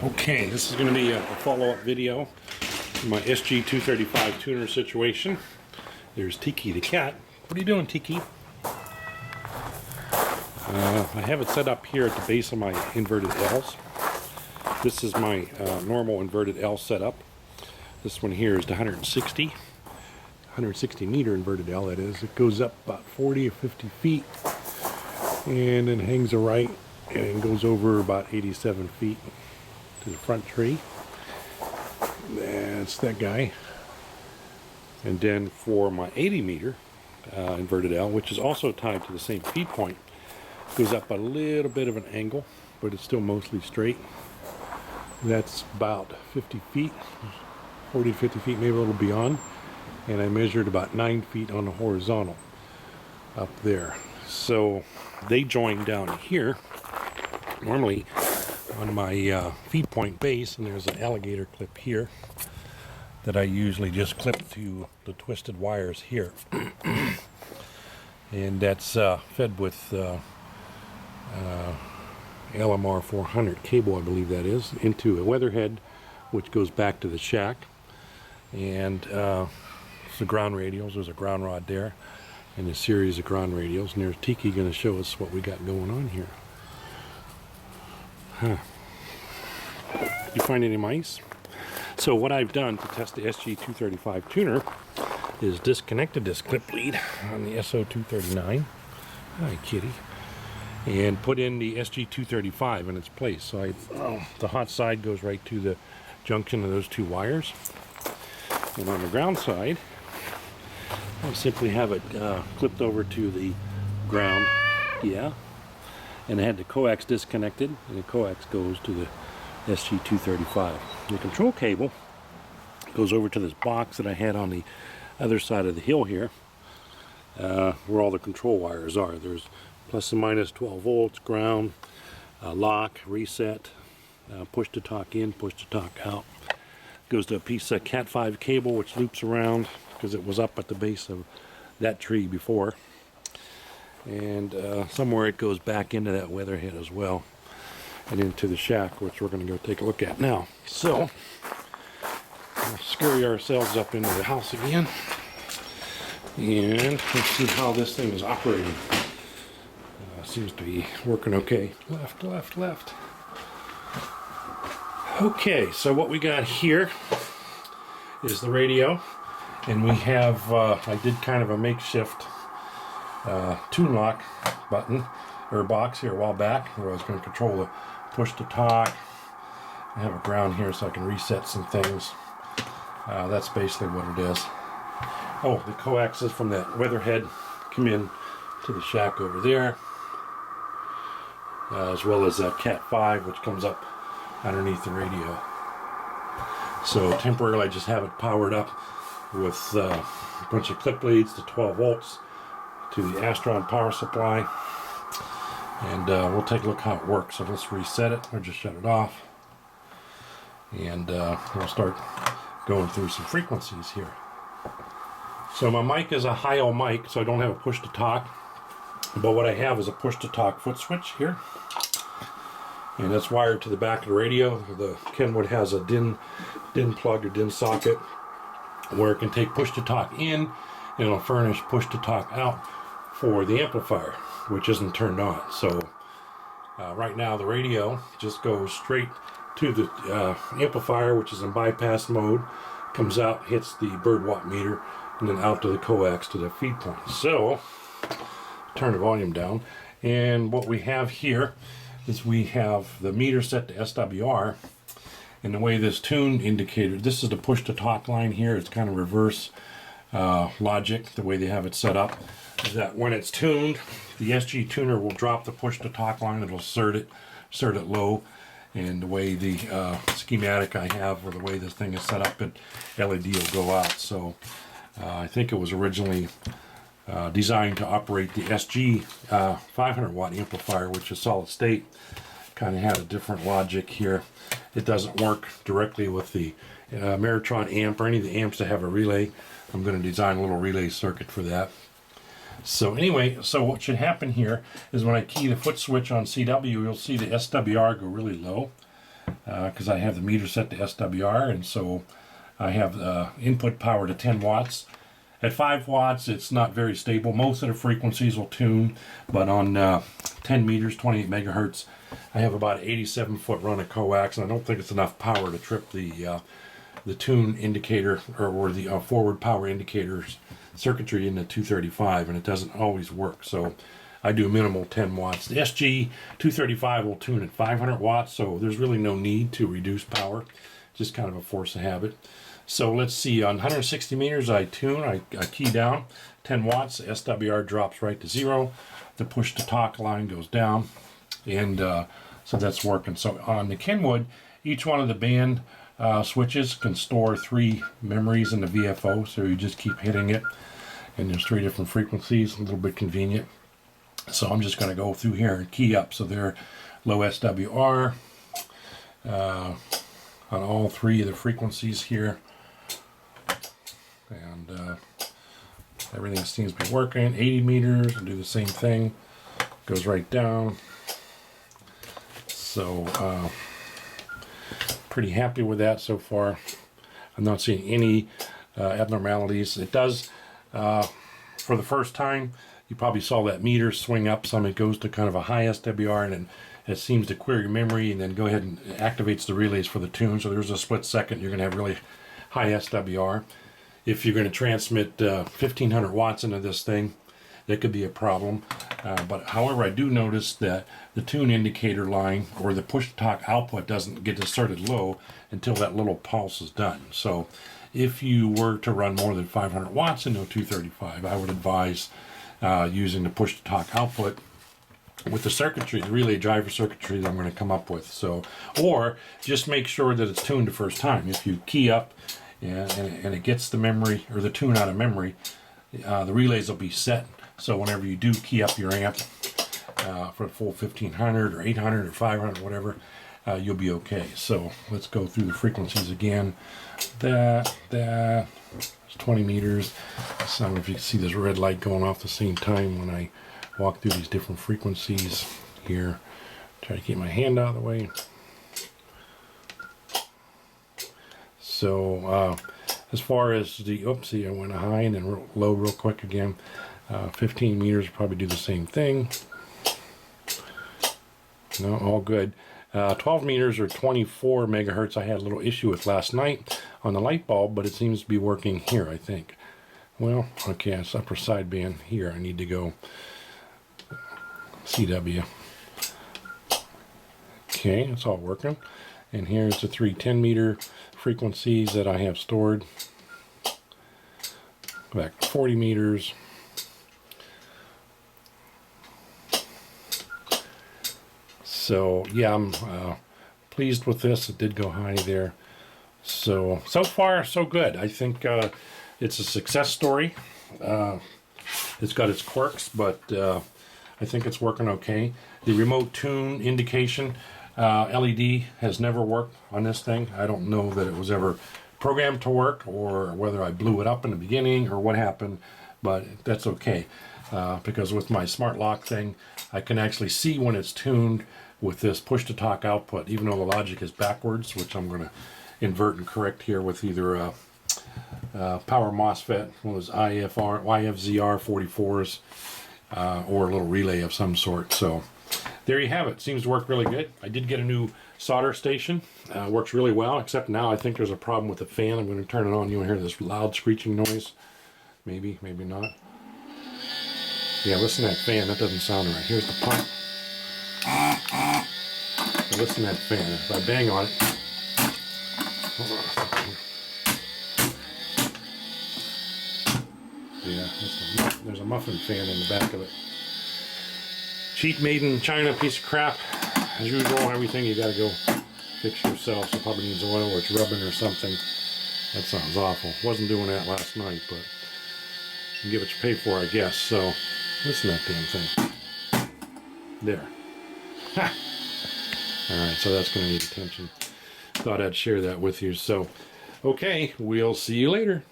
Okay, this is going to be a follow-up video to my SG-235 tuner situation. There's Tiki the cat. What are you doing, Tiki? I have it set up here at the base of my inverted L's. This is my normal inverted L setup. This one here is the 160 meter inverted L, that is. It goes up about 40 or 50 feet and then hangs a right and goes over about 87 feet to the front tree. That's that guy. And then for my 80 meter inverted L, which is also tied to the same feed point, goes up a little bit of an angle, but it's still mostly straight. That's about 50 feet, 40 to 50 feet, maybe a little beyond. And I measured about 9 feet on the horizontal up there. So they join down here, normally on my feed point base, and there's an alligator clip here that I usually just clip to the twisted wires here. And that's fed with LMR 400 cable, I believe that is, into a weatherhead which goes back to the shack. And the ground radials, there's a ground rod there and a series of ground radials, and there's Tiki going to show us what we got going on here. You find any mice? So what I've done to test the SG-235 tuner is disconnected this clip lead on the SO-239. Hi, kitty. And put in the SG-235 in its place. So the hot side goes right to the junction of those two wires. And on the ground side, I simply have it clipped over to the ground. Yeah. And I had the coax disconnected, and the coax goes to the SG-235. The control cable goes over to this box that I had on the other side of the hill here, where all the control wires are. There's plus and minus 12 volts, ground, lock, reset, push to talk in, push to talk out. Goes to a piece of Cat 5 cable which loops around because it was up at the base of that tree before. And somewhere it goes back into that weatherhead as well, and into the shack, which we're going to go take a look at now. So we'll scurry ourselves up into the house again, and let's see how this thing is operating. Seems to be working okay. Left, left, left. Okay, so what we got here is the radio, and we have, I did kind of a makeshift tune lock button or box here a while back where I was going to control the push to talk. I have a ground here so I can reset some things. That's basically what it is. Oh, the coaxes from that weatherhead come in to the shack over there, as well as that Cat 5 which comes up underneath the radio. So temporarily I just have it powered up with a bunch of clip leads to 12 volts to the Astron power supply, and we'll take a look how it works. So let's reset it or just shut it off, and we'll start going through some frequencies here. So my mic is a high-O mic, so I don't have a push to talk, but what I have is a push to talk foot switch here, and that's wired to the back of the radio. The Kenwood has a DIN plug or DIN socket where it can take push to talk in, and it'll furnish push to talk out for the amplifier, which isn't turned on. So right now the radio just goes straight to the amplifier, which is in bypass mode, comes out, hits the bird watt meter, and then out to the coax to the feed point. So turn the volume down, and what we have here is we have the meter set to SWR, and the way this tune indicator, this is the push to talk line here. It's kind of reverse logic, the way they have it set up, is that when it's tuned, the SG tuner will drop the push to talk line. It'll insert it low, and the way the schematic I have, or the way this thing is set up, it LED will go out. So I think it was originally designed to operate the SG 500 watt amplifier, which is solid state. Kind of had a different logic here. It doesn't work directly with the Meritron amp or any of the amps that have a relay. I'm going to design a little relay circuit for that. So anyway, so what should happen here is when I key the foot switch on CW, you'll see the SWR go really low. because I have the meter set to SWR, and so I have input power to 10 watts. At 5 watts, it's not very stable. Most of the frequencies will tune, but on 10 meters, 28 megahertz, I have about an 87-foot run of coax, and I don't think it's enough power to trip the tune indicator or the forward power indicators circuitry in the 235, and it doesn't always work. So I do minimal 10 watts. The SG-235 will tune at 500 watts, so there's really no need to reduce power. Just kind of a force of habit. So let's see, on 160 meters I tune, I key down, 10 watts, SWR drops right to 0, the push to talk line goes down, and so that's working. So on the Kenwood, each one of the band switches can store 3 memories in the VFO, so you just keep hitting it, and there's 3 different frequencies, a little bit convenient. So I'm just going to go through here and key up, so they're low SWR on all 3 of the frequencies here. And everything seems to be working. 80 meters, I'll do the same thing. Goes right down. So pretty happy with that so far. I'm not seeing any abnormalities. It does, for the first time, you probably saw that meter swing up some. It goes to kind of a high SWR, and then it seems to query memory and then go ahead and activates the relays for the tune. So there's a split second you're going to have really high SWR. If you're going to transmit 1500 watts into this thing, that could be a problem. But however, I do notice that the tune indicator line or the push to talk output doesn't get inserted low until that little pulse is done. So if you were to run more than 500 watts into a 235, I would advise using the push to talk output with the circuitry, the relay driver circuitry that I'm going to come up with. So, or just make sure that it's tuned the first time. If you key up and it gets the memory or the tune out of memory, the relays will be set. So whenever you do key up your amp for a full 1500 or 800 or 500, whatever, you'll be okay. So let's go through the frequencies again. That, it's 20 meters. So I don't know if you can see this red light going off the same time when I walk through these different frequencies here. Try to keep my hand out of the way. So as far as the, oopsie, I went high and then low real quick again. 15 meters, probably do the same thing. No, all good. 12 meters or 24 megahertz I had a little issue with last night on the light bulb, but it seems to be working here, I think. Well, okay, it's upper sideband here. I need to go CW. Okay, it's all working. And here's the 3 10-meter frequencies that I have stored. Go back to 40 meters. So yeah, I'm pleased with this. It did go high there. So far, so good. I think it's a success story. It's got its quirks, but I think it's working okay. The remote tune indication LED has never worked on this thing. I don't know that it was ever programmed to work or whether I blew it up in the beginning or what happened, but that's okay. Because with my smart lock thing, I can actually see when it's tuned with this push to talk output, even though the logic is backwards, which I'm going to invert and correct here with either a power MOSFET, one of those YFZR 44s, or a little relay of some sort. So there you have it. Seems to work really good. I did get a new solder station. Works really well, except now I think there's a problem with the fan. I'm going to turn it on. You'll hear this loud screeching noise. Maybe, maybe not. Yeah, listen to that fan. That doesn't sound right. Here's the pump. So listen to that fan. If I bang on it, hold on a second. Yeah, there's a muffin fan in the back of it. Cheap made in China piece of crap. As usual, everything you gotta go fix yourself. So it probably needs oil or it's rubbing or something. That sounds awful. Wasn't doing that last night, but you get what you pay for, I guess. So listen to that damn thing. There. Ha! Alright, so that's going to need attention. Thought I'd share that with you. So, okay, we'll see you later.